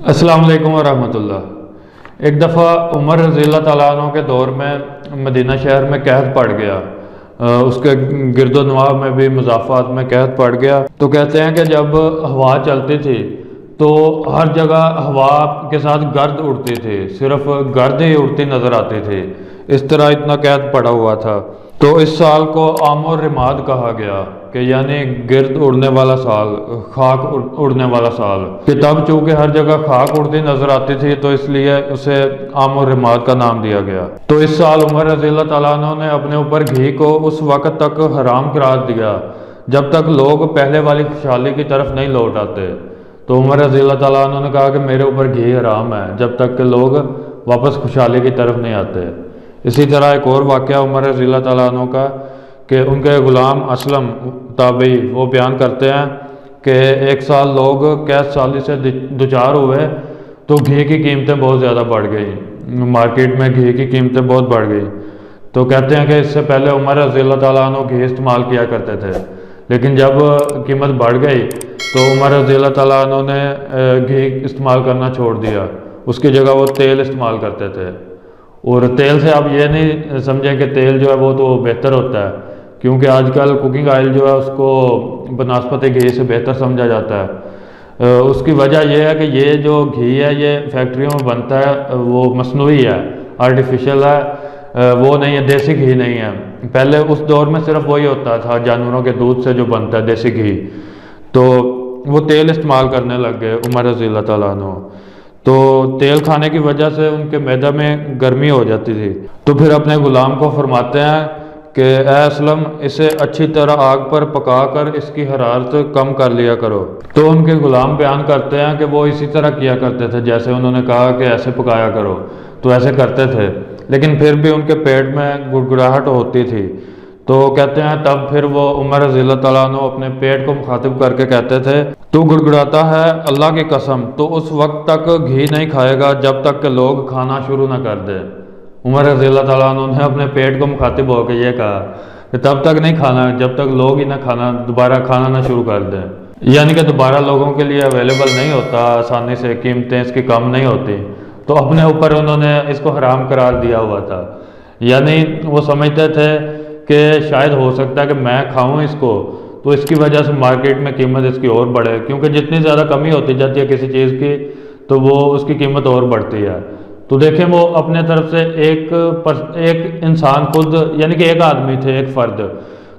अस्सलाम वालेकुम वरहमतुल्लाह। एक दफ़ा उमर रज़ी अल्लाह तआला अन्हु के दौर में मदीना शहर में कहत पड़ गया। उसके गिरदोनवा में भी मुज़ाफ़ात में कहत पड़ गया। तो कहते हैं कि जब हवा चलती थी तो हर जगह हवा के साथ गर्द उड़ती थी, सिर्फ गर्द ही उड़ती नज़र आती थी। इस तरह इतना कहत पड़ा हुआ था। तो इस साल को आमो रिमाद कहा गया कि यानी गिर्द उड़ने वाला साल, खाक उड़ने वाला साल। कि तब चूँकि हर जगह खाक उड़ती नजर आती थी तो इसलिए उसे आमो रिमाद का नाम दिया गया। तो इस साल उमर रज़ी अल्लाह तआला अन्हु ने अपने ऊपर घी को उस वक़्त तक हराम करार दिया जब तक लोग पहले वाली खुशहाली की तरफ नहीं लौट आते। तो उमर रज़ी अल्लाह तआला अन्हु ने कहा कि मेरे ऊपर घी हराम है जब तक कि लोग वापस खुशहाली की तरफ नहीं आते। इसी तरह एक और वाक़या उमर रज़ी अल्लाह तआला अन्हु का कि उनके ग़ुलाम असलम ताबई वो बयान करते हैं कि एक साल लोग कैद साली से दुचार हुए तो घी की कीमतें बहुत ज़्यादा बढ़ गई, मार्केट में घी की कीमतें बहुत बढ़ गई। तो कहते हैं कि इससे पहले उमर रज़ी अल्लाह तआला अन्हु घी इस्तेमाल किया करते थे, लेकिन जब कीमत बढ़ गई तो उमर रज़ी अल्लाह तआला अन्हु ने घी इस्तेमाल करना छोड़ दिया, उसकी जगह वो तेल इस्तेमाल करते थे। और तेल से आप ये नहीं समझें कि तेल जो है वो तो बेहतर होता है, क्योंकि आजकल कुकिंग ऑयल जो है उसको बनस्पति घी से बेहतर समझा जाता है। उसकी वजह यह है कि ये जो घी है ये फैक्ट्रियों में बनता है, वो मसनूई है, आर्टिफिशियल है, वो नहीं है, देसी घी नहीं है। पहले उस दौर में सिर्फ वही होता था, जानवरों के दूध से जो बनता है देसी घी। तो वो तेल इस्तेमाल करने लग गए उमर रज़ी अल्लाह तआला अन्हु। तो तेल खाने की वजह से उनके मैदा में गर्मी हो जाती थी। तो फिर अपने ग़ुलाम को फरमाते हैं कि ए असलम, इसे अच्छी तरह आग पर पकाकर इसकी हरारत कम कर लिया करो। तो उनके ग़ुलाम बयान करते हैं कि वो इसी तरह किया करते थे, जैसे उन्होंने कहा कि ऐसे पकाया करो तो ऐसे करते थे, लेकिन फिर भी उनके पेट में गुड़गुड़ाहट होती थी। तो कहते हैं तब फिर वो उमर रज़ी अल्लाह तआला अन्हु अपने पेट को मुखातिब करके कहते थे, तू गुड़गुड़ाता है, अल्लाह की कसम तो उस वक्त तक घी नहीं खाएगा जब तक कि लोग खाना शुरू ना कर दे। उमर रज़ी अल्लाह तआला अन्हु ने अपने पेट को मुखातिब होकर ये कहा कि तब तक नहीं खाना जब तक लोग ही ना खाना दोबारा खाना ना शुरू कर दें, यानी कि दोबारा लोगों के लिए अवेलेबल नहीं होता आसानी से, कीमतें इसकी कम नहीं होती। तो अपने ऊपर उन्होंने इसको हराम करार दिया हुआ था, यानी वो समझते थे कि शायद हो सकता है कि मैं खाऊं इसको तो इसकी वजह से मार्केट में कीमत इसकी और बढ़े, क्योंकि जितनी ज़्यादा कमी होती जाती है किसी चीज़ की तो वो उसकी कीमत और बढ़ती है। तो देखें वो अपने तरफ से एक इंसान खुद, यानी कि एक आदमी थे, एक फ़र्द,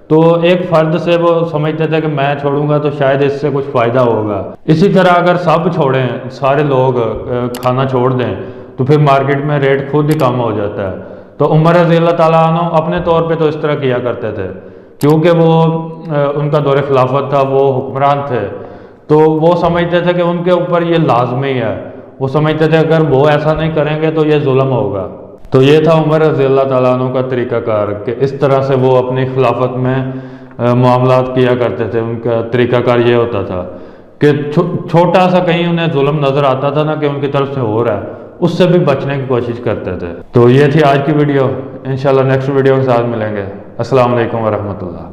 तो एक फ़र्द से वो समझते थे कि मैं छोड़ूंगा तो शायद इससे कुछ फ़ायदा होगा। इसी तरह अगर सब छोड़ें, सारे लोग खाना छोड़ दें तो फिर मार्केट में रेट खुद ही कम हो जाता है। तो उमर रज़ी अल्लाह तआला अन्हु अपने तौर पे तो इस तरह किया करते थे, क्योंकि वो उनका दौर खिलाफत था, वो हुक्मरान थे, तो वो समझते थे कि उनके ऊपर ये लाजमी है। वो समझते थे अगर वो ऐसा नहीं करेंगे तो ये जुल्म होगा। तो ये था उमर रज़ी अल्लाह तआला अन्हु का तरीक़ाकार कि इस तरह से वो अपनी खिलाफत में मामलात किया करते थे। उनका तरीक़ाकार ये होता था कि छोटा सा कहीं उन्हें जुल्म नज़र आता था ना कि उनकी तरफ से हो रहा है, उससे भी बचने की कोशिश करते थे। तो ये थी आज की वीडियो, इंशाल्लाह नेक्स्ट वीडियो के साथ मिलेंगे। अस्सलाम वालेकुम वरहमतुल्लाह।